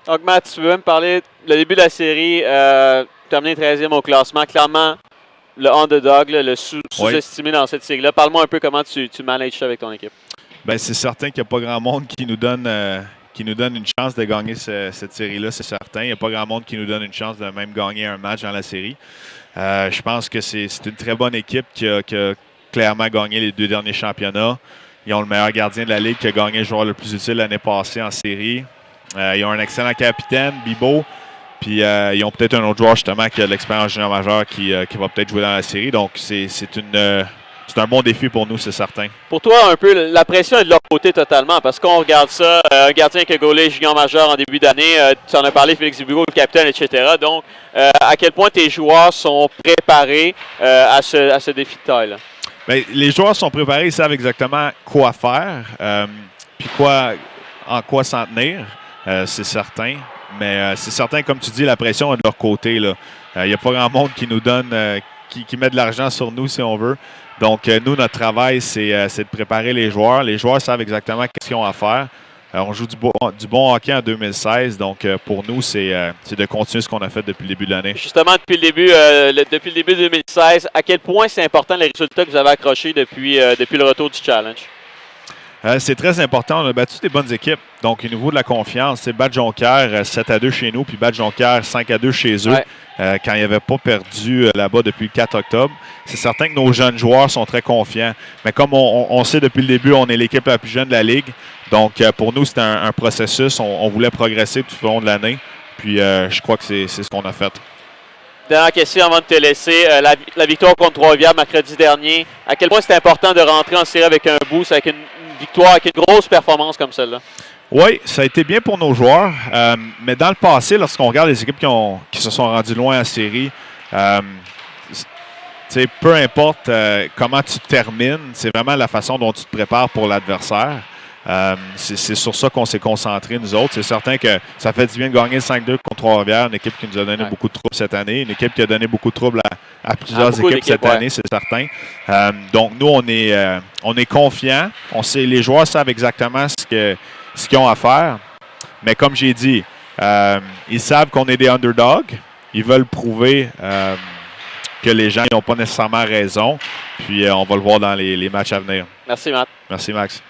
Donc, Matt, tu veux me parler le début de la série, terminé 13e au classement, clairement le underdog, là, le sous-estimé dans cette série-là. Parle-moi un peu comment tu manages ça avec ton équipe. Bien, c'est certain qu'il n'y a pas grand monde qui nous donne une chance de gagner cette série-là, c'est certain. Il n'y a pas grand monde qui nous donne une chance de même gagner un match dans la série. Je pense que c'est une très bonne équipe qui a clairement gagné les 2 derniers championnats. Ils ont le meilleur gardien de la Ligue qui a gagné le joueur le plus utile l'année passée en série. Ils ont un excellent capitaine, Bibo. Puis ils ont peut-être un autre joueur justement qui a de l'expérience junior majeure qui va peut-être jouer dans la série. Donc c'est un bon défi pour nous, c'est certain. Pour toi, un peu, la pression est de leur côté totalement parce qu'on regarde ça, un gardien qui a gaulé junior majeur en début d'année, tu en as parlé, Félix Bibeau, le capitaine, etc. Donc, à quel point tes joueurs sont préparés à ce défi de taille-là? Bien, les joueurs sont préparés, ils savent exactement quoi faire, puis en quoi s'en tenir, c'est certain. Mais c'est certain, comme tu dis, la pression est de leur côté. Il n'y a pas grand monde qui nous donne, qui met de l'argent sur nous, si on veut. Donc, nous, notre travail, c'est de préparer les joueurs. Les joueurs savent exactement ce qu'ils ont à faire. On joue du bon hockey en 2016. Donc, pour nous, c'est de continuer ce qu'on a fait depuis le début de l'année. Justement, depuis le début 2016, à quel point c'est important les résultats que vous avez accrochés depuis le retour du challenge? C'est très important. On a battu des bonnes équipes. Donc, au niveau de la confiance, c'est Bad Jonquière 7-2 chez nous, puis Bad Jonquière 5-2 chez eux, Ouais. quand ils n'avaient pas perdu là-bas depuis le 4 octobre. C'est certain que nos jeunes joueurs sont très confiants. Mais comme on sait depuis le début, on est l'équipe la plus jeune de la Ligue. Donc, pour nous, c'était un processus. On voulait progresser tout au long de l'année. Puis, je crois que c'est ce qu'on a fait. Dernière question avant de te laisser. La victoire contre Trois-Rivières mercredi dernier, à quel point c'est important de rentrer en série avec un boost, avec une victoire, avec une grosse performance comme celle-là? Oui, ça a été bien pour nos joueurs. Mais dans le passé, lorsqu'on regarde les équipes qui se sont rendues loin en série, peu importe comment tu termines, c'est vraiment la façon dont tu te prépares pour l'adversaire. C'est sur ça qu'on s'est concentré, nous autres. C'est certain que ça fait du bien de gagner 5-2 contre Trois-Rivières, une équipe qui nous a donné beaucoup de troubles cette année, une équipe qui a donné beaucoup de troubles à plusieurs équipes cette année, c'est certain. Donc, nous, on est confiants. Les joueurs savent exactement ce qu'ils ont à faire. Mais comme j'ai dit, ils savent qu'on est des underdogs. Ils veulent prouver que les gens n'ont pas nécessairement raison. Puis, on va le voir dans les matchs à venir. Merci, Matt. Merci, Max.